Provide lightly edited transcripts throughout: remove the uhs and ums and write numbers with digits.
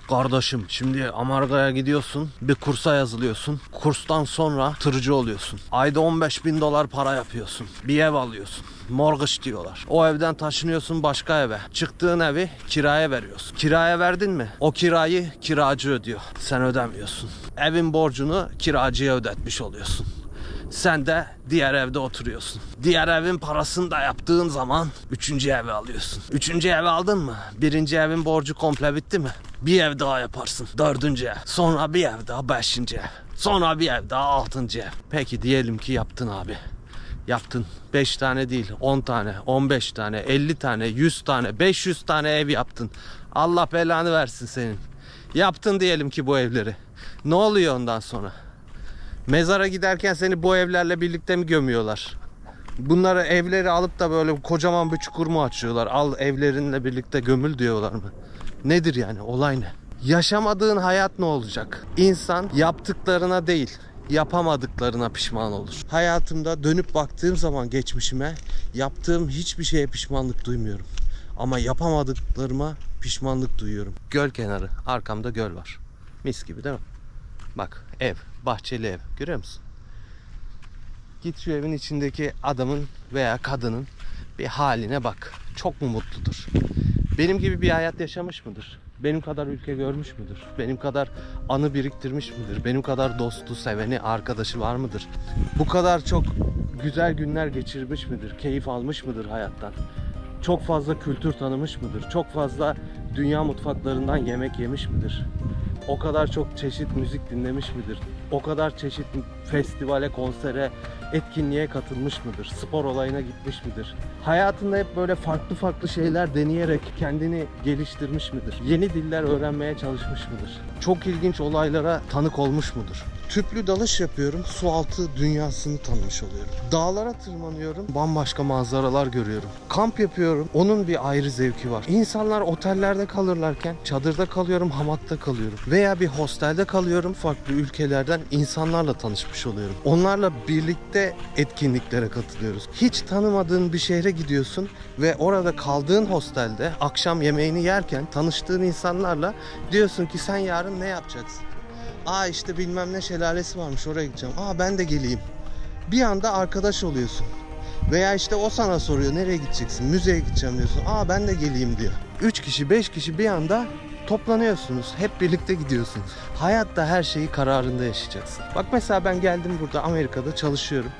Kardeşim şimdi Amerika'ya gidiyorsun, bir kursa yazılıyorsun. Kurstan sonra tırcı oluyorsun. Ayda 15.000 dolar para yapıyorsun. Bir ev alıyorsun. Mortgage diyorlar. O evden taşınıyorsun başka eve. Çıktığın evi kiraya veriyorsun. Kiraya verdin mi? O kirayı kiracı ödüyor. Sen ödemiyorsun. Evin borcunu kiracıya ödetmiş oluyorsun. Sen de diğer evde oturuyorsun. Diğer evin parasını da yaptığın zaman 3. evi alıyorsun. 3. evi aldın mı? 1. evin borcu komple bitti mi? Bir ev daha yaparsın. 4. ev. Sonra bir ev daha 5. ev. Sonra bir ev daha 6. ev. Peki diyelim ki yaptın abi. Yaptın. 5 tane değil, 10 tane, 15 tane, 50 tane, 100 tane, 500 tane ev yaptın. Allah belanı versin senin. Yaptın diyelim ki bu evleri. Ne oluyor ondan sonra? Mezara giderken seni bu evlerle birlikte mi gömüyorlar? Bunları evleri alıp da böyle kocaman bir çukur mu açıyorlar? Al evlerinle birlikte gömül diyorlar mı? Nedir yani? Olay ne? Yaşamadığın hayat ne olacak? İnsan yaptıklarına değil, yapamadıklarına pişman olur. Hayatımda dönüp baktığım zaman geçmişime, yaptığım hiçbir şeye pişmanlık duymuyorum. Ama yapamadıklarıma pişmanlık duyuyorum. Göl kenarı. Arkamda göl var. Mis gibi değil mi? Bak ev. Bahçeli ev. Görüyor musun? Git şu evin içindeki adamın veya kadının bir haline bak. Çok mu mutludur? Benim gibi bir hayat yaşamış mıdır? Benim kadar ülke görmüş müdür? Benim kadar anı biriktirmiş midir? Benim kadar dostu, seveni, arkadaşı var mıdır? Bu kadar çok güzel günler geçirmiş midir? Keyif almış mıdır hayattan? Çok fazla kültür tanımış mıdır? Çok fazla dünya mutfaklarından yemek yemiş midir? O kadar çok çeşit müzik dinlemiş midir? O kadar çeşit festivale, konsere, etkinliğe katılmış mıdır? Spor olayına gitmiş midir? Hayatında hep böyle farklı farklı şeyler deneyerek kendini geliştirmiş midir? Yeni diller öğrenmeye çalışmış mıdır? Çok ilginç olaylara tanık olmuş mudur? Tüplü dalış yapıyorum, su altı dünyasını tanımış oluyorum. Dağlara tırmanıyorum, bambaşka manzaralar görüyorum. Kamp yapıyorum, onun bir ayrı zevki var. İnsanlar otellerde kalırlarken çadırda kalıyorum, hamakta kalıyorum. Veya bir hostelde kalıyorum, farklı ülkelerden insanlarla tanışmış oluyorum. Onlarla birlikte etkinliklere katılıyoruz. Hiç tanımadığın bir şehre gidiyorsun ve orada kaldığın hostelde akşam yemeğini yerken tanıştığın insanlarla diyorsun ki sen yarın ne yapacaksın? Aa işte bilmem ne şelalesi varmış, oraya gideceğim. Aa ben de geleyim. Bir anda arkadaş oluyorsun. Veya işte o sana soruyor nereye gideceksin? Müzeye gideceğim diyorsun. Aa ben de geleyim diyor. 3 kişi 5 kişi bir anda toplanıyorsunuz. Hep birlikte gidiyorsunuz. Hayatta her şeyi kararında yaşayacaksın. Bak mesela ben geldim burada Amerika'da çalışıyorum.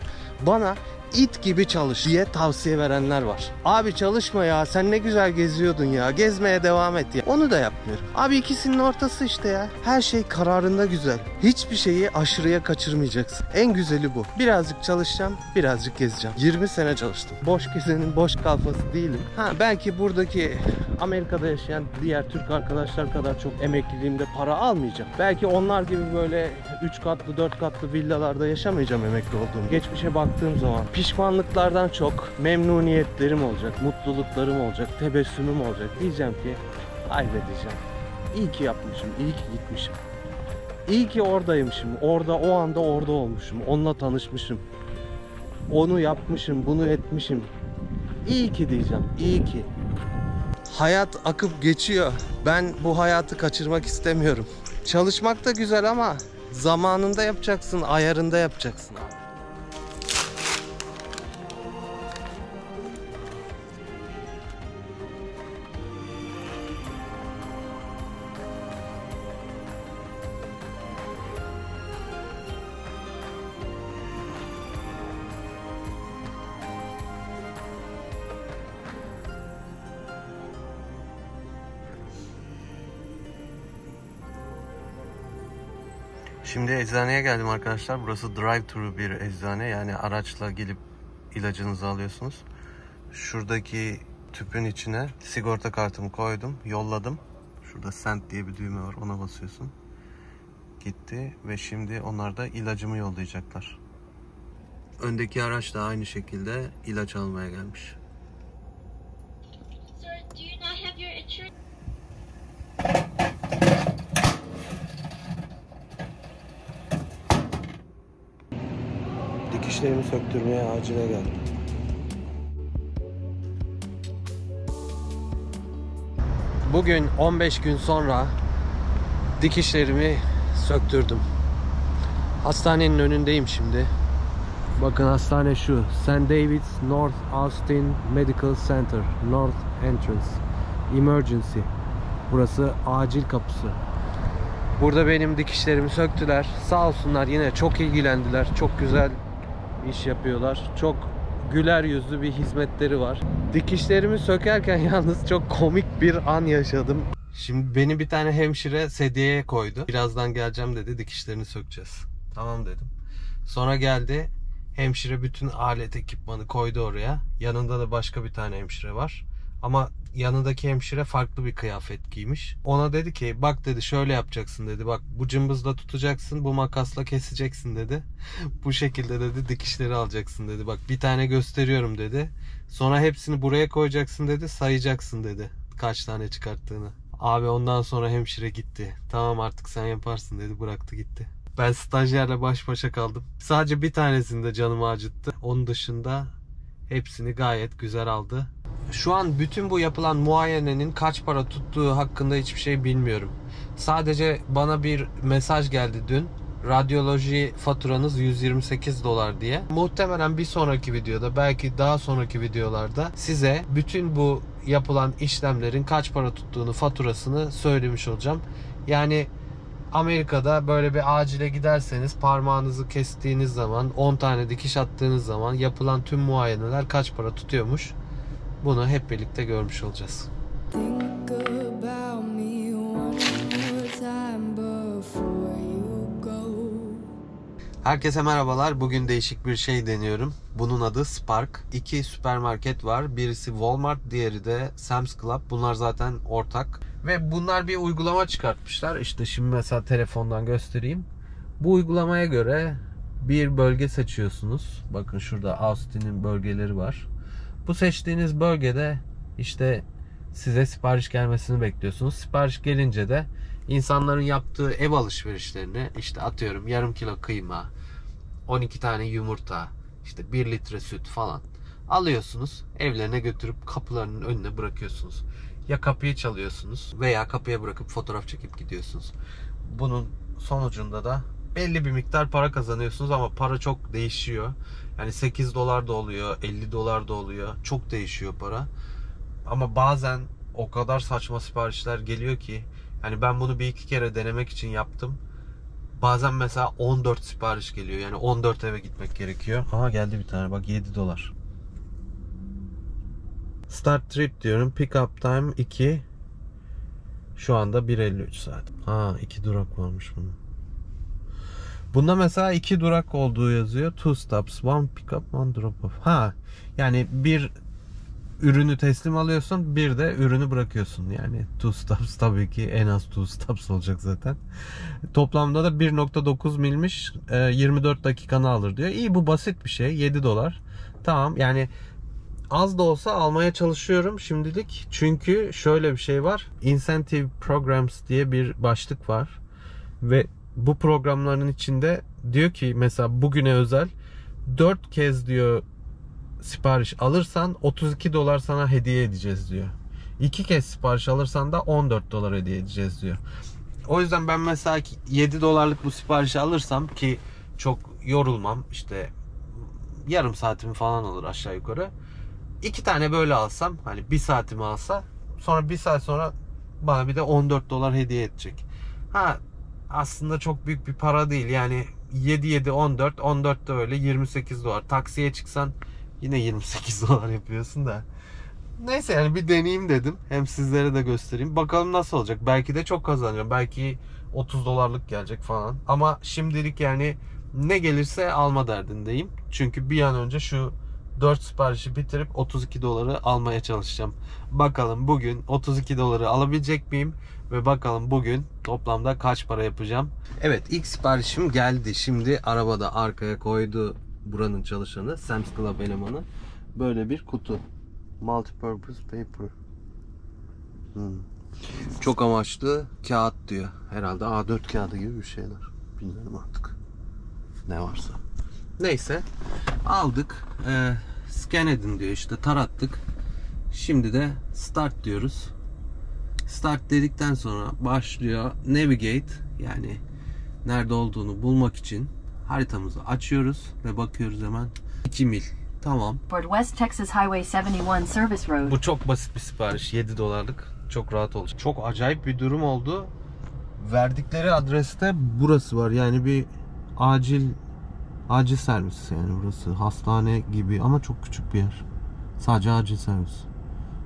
Bana it gibi çalış diye tavsiye verenler var. Abi çalışma ya, sen ne güzel geziyordun ya, gezmeye devam et ya. Onu da yapmıyorum. Abi ikisinin ortası işte ya. Her şey kararında güzel. Hiçbir şeyi aşırıya kaçırmayacaksın. En güzeli bu. Birazcık çalışacağım, birazcık gezeceğim. 20 sene çalıştım. Boş gezenin boş kalfası değilim. Belki buradaki Amerika'da yaşayan diğer Türk arkadaşlar kadar çok emekliliğimde para almayacağım. Belki onlar gibi böyle 3 katlı 4 katlı villalarda yaşamayacağım emekli olduğum. Geçmişe baktığım zaman pişmanlıklardan çok memnuniyetlerim olacak, mutluluklarım olacak, tebessümüm olacak. Diyeceğim ki kaybedeceğim. İyi ki yapmışım, iyi ki gitmişim. İyi ki oradaymışım, orada o anda orada olmuşum, onunla tanışmışım. Onu yapmışım, bunu etmişim. İyi ki diyeceğim, iyi ki. Hayat akıp geçiyor. Ben bu hayatı kaçırmak istemiyorum. Çalışmak da güzel ama zamanında yapacaksın, ayarında yapacaksın abi. Şimdi eczaneye geldim arkadaşlar. Burası drive-thru bir eczane. Yani araçla gelip ilacınızı alıyorsunuz. Şuradaki tüpün içine sigorta kartımı koydum. Yolladım. Şurada send diye bir düğme var. Ona basıyorsun. Gitti ve şimdi onlar da ilacımı yollayacaklar. Öndeki araç da aynı şekilde ilaç almaya gelmiş. Dikişlerimi söktürmeye acile geldim. Bugün 15 gün sonra Dikişlerimi söktürdüm. Hastanenin önündeyim şimdi. Bakın hastane şu. St. David's North Austin Medical Center. North Entrance. Emergency. Burası acil kapısı. Burada benim dikişlerimi söktüler. Sağ olsunlar, yine çok ilgilendiler. Çok güzel iş yapıyorlar. Çok güler yüzlü bir hizmetleri var. Dikişlerimi sökerken yalnız çok komik bir an yaşadım. Şimdi beni bir tane hemşire sedyeye koydu. Birazdan geleceğim dedi, dikişlerini sökeceğiz. Tamam dedim. Sonra geldi. Hemşire bütün alet ekipmanı koydu oraya. Yanında da başka bir tane hemşire var. Ama yanındaki hemşire farklı bir kıyafet giymiş. Ona dedi ki bak dedi, şöyle yapacaksın dedi. Bak bu cımbızla tutacaksın, bu makasla keseceksin dedi. Bu şekilde dedi dikişleri alacaksın dedi. Bak bir tane gösteriyorum dedi. Sonra hepsini buraya koyacaksın dedi. Sayacaksın dedi kaç tane çıkarttığını. Abi ondan sonra hemşire gitti. Tamam artık sen yaparsın dedi, bıraktı gitti. Ben stajyerle baş başa kaldım. Sadece bir tanesinde canımı acıttı. Onun dışında hepsini gayet güzel aldı. Şu an bütün bu yapılan muayenenin kaç para tuttuğu hakkında hiçbir şey bilmiyorum. Sadece bana bir mesaj geldi dün. Radyoloji faturanız $128 diye. Muhtemelen bir sonraki videoda, belki daha sonraki videolarda size bütün bu yapılan işlemlerin kaç para tuttuğunu, faturasını söylemiş olacağım. Yani Amerika'da böyle bir acile giderseniz parmağınızı kestiğiniz zaman, 10 tane dikiş attığınız zaman yapılan tüm muayeneler kaç para tutuyormuş, bunu hep birlikte görmüş olacağız. Herkese merhabalar. Bugün değişik bir şey deniyorum. Bunun adı Spark. İki süpermarket var. Birisi Walmart, diğeri de Sam's Club. Bunlar zaten ortak. Ve bunlar bir uygulama çıkartmışlar. İşte şimdi mesela telefondan göstereyim. Bu uygulamaya göre bir bölge seçiyorsunuz. Bakın şurada Austin'in bölgeleri var. Bu seçtiğiniz bölgede işte size sipariş gelmesini bekliyorsunuz. Sipariş gelince de insanların yaptığı ev alışverişlerini, işte atıyorum yarım kilo kıyma, 12 tane yumurta, işte 1 litre süt falan alıyorsunuz. Evlerine götürüp kapılarının önüne bırakıyorsunuz. Ya kapıyı çalıyorsunuz veya kapıya bırakıp fotoğraf çekip gidiyorsunuz. Bunun sonucunda da belli bir miktar para kazanıyorsunuz ama para çok değişiyor. Yani $8 da oluyor, $50 da oluyor. Çok değişiyor para. Ama bazen o kadar saçma siparişler geliyor ki, yani ben bunu bir iki kere denemek için yaptım. Bazen mesela 14 sipariş geliyor. Yani 14 eve gitmek gerekiyor. Aha geldi bir tane, bak $7. Start trip diyorum. Pick up time 2. Şu anda 1:53 saat. Ha 2 durak varmış bunun. Bunda mesela 2 durak olduğu yazıyor. 2 stops, 1 pick up, 1 drop off. Ha yani bir ürünü teslim alıyorsun, bir de ürünü bırakıyorsun. Yani 2 stops tabii ki en az 2 stops olacak zaten. Toplamda da 1.9 milmiş, 24 dakikanı alır diyor. İyi, bu basit bir şey. $7. Tamam, yani az da olsa almaya çalışıyorum şimdilik. Çünkü şöyle bir şey var. Incentive Programs diye bir başlık var. Ve bu programların içinde diyor ki mesela bugüne özel 4 kez diyor sipariş alırsan $32 sana hediye edeceğiz diyor. 2 kez sipariş alırsan da $14 hediye edeceğiz diyor. O yüzden ben mesela $7'lık bu siparişi alırsam, ki çok yorulmam, işte yarım saatimi falan alır aşağı yukarı. 2 tane böyle alsam, hani 1 saatimi alsa, sonra 1 saat sonra bana bir de $14 hediye edecek. Ha aslında çok büyük bir para değil. Yani 7 14, 14 de öyle $28. Taksiye çıksan yine $28 yapıyorsun da. Neyse, yani bir deneyeyim dedim. Hem sizlere de göstereyim. Bakalım nasıl olacak. Belki de çok kazanacağım. Belki $30'lık gelecek falan. Ama şimdilik yani ne gelirse alma derdindeyim. Çünkü bir an önce şu 4 siparişi bitirip $32 almaya çalışacağım. Bakalım bugün $32 alabilecek miyim? Ve bakalım bugün toplamda kaç para yapacağım. Evet, ilk siparişim geldi. Şimdi arabada arkaya koydu buranın çalışanı, Sam's Club elemanı. Böyle bir kutu. Multipurpose paper. Çok amaçlı kağıt diyor. Herhalde A4 kağıdı gibi bir şeyler. Bilmiyorum artık. Ne varsa. Neyse. Aldık. Scan edin diyor, işte tarattık. Şimdi de start diyoruz. Start dedikten sonra başlıyor navigate, yani nerede olduğunu bulmak için haritamızı açıyoruz ve bakıyoruz hemen 2 mil. Tamam. West Texas Highway 71 Service Road. Bu çok basit bir sipariş. 7 dolarlık. Çok rahat olacak. Çok acayip bir durum oldu. Verdikleri adreste burası var. Yani bir acil servis, yani burası hastane gibi ama çok küçük bir yer. Sadece acil servis.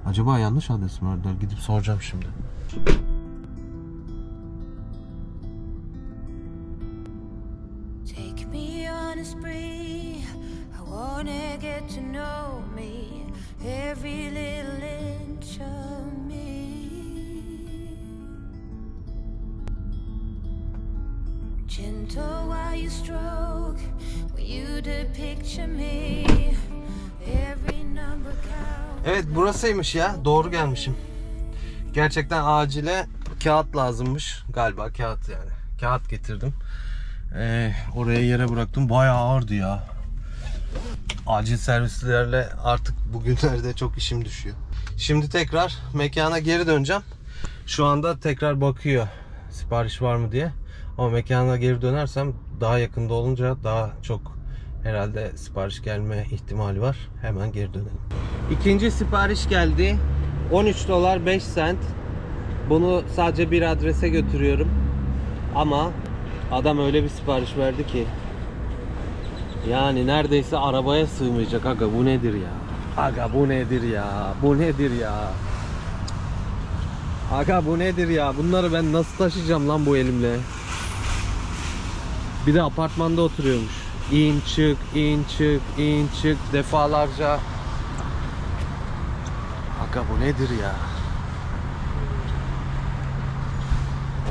Acaba yanlış adres mi verdiler? Gidip soracağım şimdi. Take me on a spree. I wanna get to know me, every little inch of me. Gentle while you stroke, when you picture me, every number count. Evet, burasıymış ya. Doğru gelmişim. Gerçekten acile kağıt lazımmış. Galiba kağıt yani. Kağıt getirdim. Oraya yere bıraktım. Bayağı ağırdı ya. Acil servislerle artık bugünlerde çok işim düşüyor. Şimdi tekrar mekana geri döneceğim. Şu anda tekrar bakıyor sipariş var mı diye. Ama mekana geri dönersem daha yakında olunca daha çok herhalde sipariş gelme ihtimali var. Hemen geri dönelim. İkinci sipariş geldi. 13 dolar 5 sent. Bunu sadece bir adrese götürüyorum. Ama adam öyle bir sipariş verdi ki yani neredeyse arabaya sığmayacak. Aga bu nedir ya? Aga bu nedir ya? Bu nedir ya? Aga bu nedir ya? Bunları ben nasıl taşıyacağım lan bu elimle? Bir de apartmanda oturuyormuş. İn çık, in çık, in çık defalarca. Aga bu nedir ya?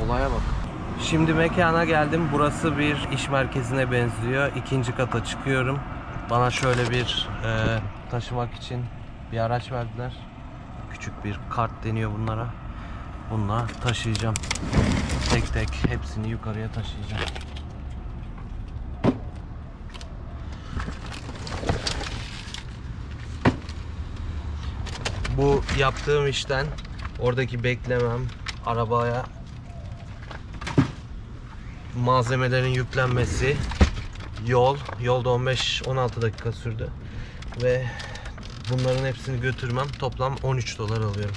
Olaya bak. Şimdi mekana geldim. Burası bir iş merkezine benziyor. İkinci kata çıkıyorum. Bana şöyle bir taşımak için bir araç verdiler. Küçük bir kart deniyor bunlara. Bununla taşıyacağım. Tek tek hepsini yukarıya taşıyacağım. Bu yaptığım işten oradaki beklemem, arabaya malzemelerin yüklenmesi, yolda 15-16 dakika sürdü ve bunların hepsini götürmem toplam 13 dolar alıyorum.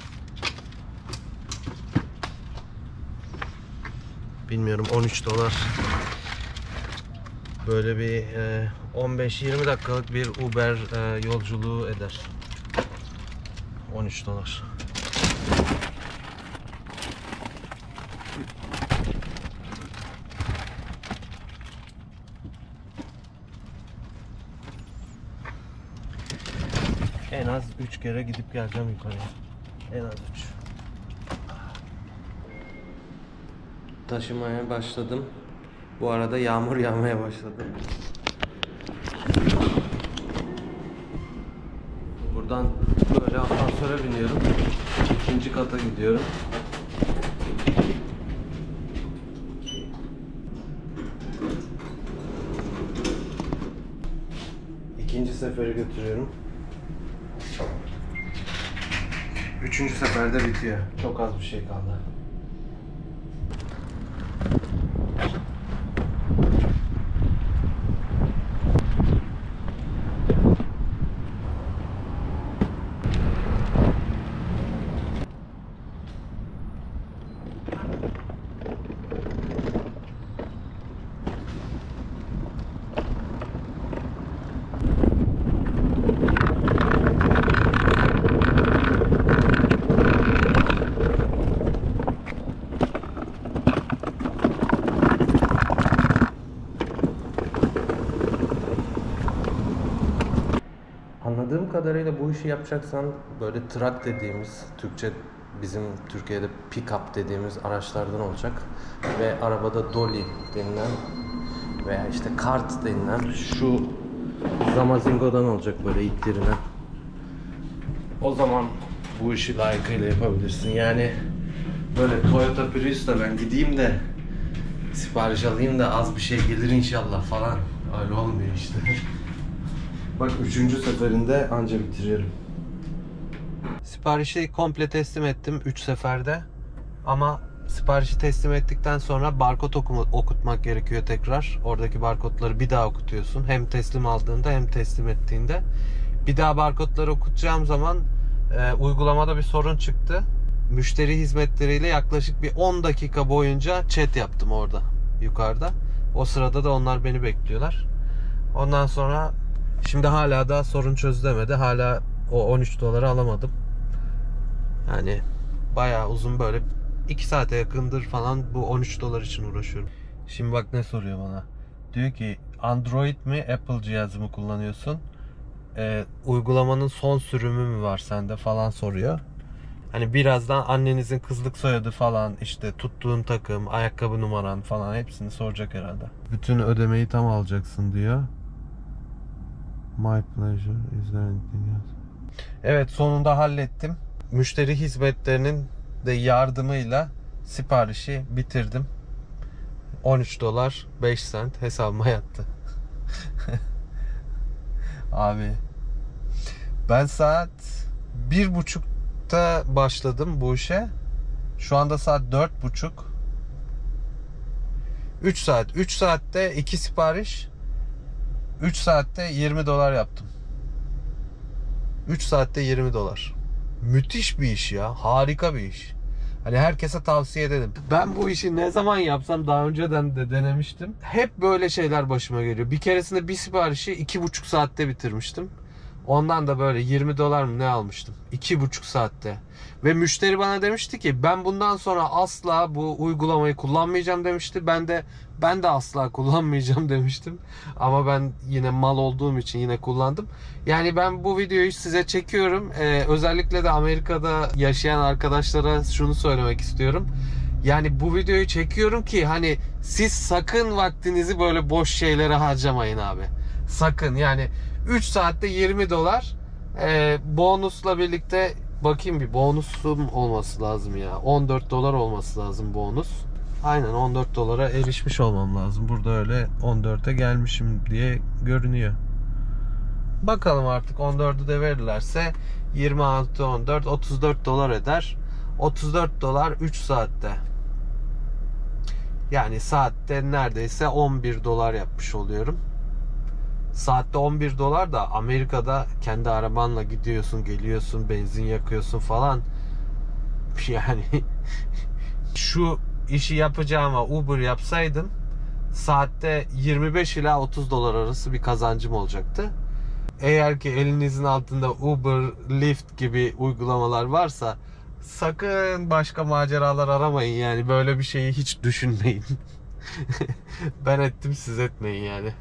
Bilmiyorum, 13 dolar böyle bir 15-20 dakikalık bir Uber yolculuğu eder. 13 dolar. En az 3 kere gidip geleceğim yukarıya. En az 3. Taşımaya başladım. Bu arada yağmur yağmaya başladı. Buradan böyle asansöre biniyorum. İkinci kata gidiyorum. İkinci seferi götürüyorum. Üçüncü seferde bitiyor. Çok az bir şey kaldı. Anladığım kadarıyla bu işi yapacaksan böyle trak dediğimiz, Türkçe bizim Türkiye'de pick-up dediğimiz araçlardan olacak ve arabada dolly denilen veya işte kart denilen şu zamazingodan olacak, böyle itlerinden. O zaman bu işi layıkıyla yapabilirsin. Yani böyle Toyota Prius'ta ben gideyim de sipariş alayım da az bir şey gelir inşallah falan, öyle olmuyor işte. Bak, üçüncü seferinde anca bitiriyorum. Siparişi komple teslim ettim 3 seferde. Ama siparişi teslim ettikten sonra barkod okutmak gerekiyor tekrar. Oradaki barkodları bir daha okutuyorsun. Hem teslim aldığında hem teslim ettiğinde. Bir daha barkodları okutacağım zaman uygulamada bir sorun çıktı. Müşteri hizmetleriyle yaklaşık bir 10 dakika boyunca chat yaptım orada yukarıda. O sırada da onlar beni bekliyorlar. Ondan sonra şimdi hala da sorun çözülemedi. Hala o 13 doları alamadım. Yani bayağı uzun, böyle 2 saate yakındır falan bu 13 dolar için uğraşıyorum. Şimdi bak ne soruyor bana. Diyor ki Android mi Apple cihazı mı kullanıyorsun? Uygulamanın son sürümü mü var sende falan soruyor. Hani birazdan annenizin kızlık soyadı falan, işte tuttuğun takım, ayakkabı numaran falan hepsini soracak herhalde. Bütün ödemeyi tam alacaksın diyor. My pleasure. Is there anything else? Evet, sonunda hallettim. Müşteri hizmetlerinin de yardımıyla siparişi bitirdim. 13 dolar 5 sent hesabıma yattı. Abi ben saat 1.30'da başladım bu işe. Şu anda saat 4.30. 3 saat. 3 saatte 2 sipariş. 3 saatte 20 dolar yaptım. 3 saatte 20 dolar. Müthiş bir iş ya. Harika bir iş. Hani herkese tavsiye ederim. Ben bu işi ne zaman yapsam, daha önceden de denemiştim. Hep böyle şeyler başıma geliyor. Bir keresinde bir siparişi 2,5 saatte bitirmiştim. Ondan da böyle 20 dolar mı ne almıştım? 2,5 saatte. Ve müşteri bana demişti ki ben bundan sonra asla bu uygulamayı kullanmayacağım demişti. Ben de asla kullanmayacağım demiştim. Ama ben yine mal olduğum için yine kullandım. Yani ben bu videoyu size çekiyorum. Özellikle de Amerika'da yaşayan arkadaşlara şunu söylemek istiyorum. Yani bu videoyu çekiyorum ki hani siz sakın vaktinizi böyle boş şeylere harcamayın abi. Sakın yani 3 saatte 20 dolar bonusla birlikte, bakayım bir bonusum olması lazım ya. 14 dolar olması lazım bonus. Aynen 14 dolara erişmiş olmam lazım. Burada öyle 14'e gelmişim diye görünüyor. Bakalım artık 14'ü de verirlerse 26, 14, 34 dolar eder. 34 dolar 3 saatte. Yani saatte neredeyse 11 dolar yapmış oluyorum. Saatte 11 dolar da Amerika'da kendi arabanla gidiyorsun, geliyorsun, benzin yakıyorsun falan. Yani şu işi yapacağıma Uber yapsaydım saatte 25 ila 30 dolar arası bir kazancım olacaktı. Eğer ki elinizin altında Uber, Lyft gibi uygulamalar varsa sakın başka maceralar aramayın, yani böyle bir şeyi hiç düşünmeyin. Ben ettim, siz etmeyin yani.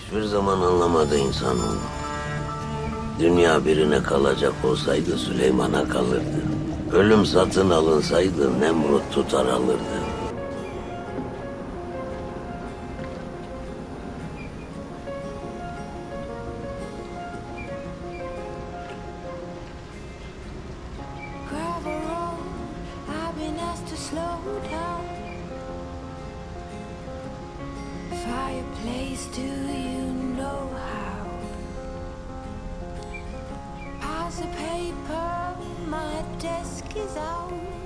Hiçbir zaman anlamadı insanoğlu. Dünya birine kalacak olsaydı Süleyman'a kalırdı. Ölüm satın alınsaydı Nemrut tutar alırdı. Gravel road, I've been asked to slow down. Fireplace, do you know how? Pass the paper, my desk is out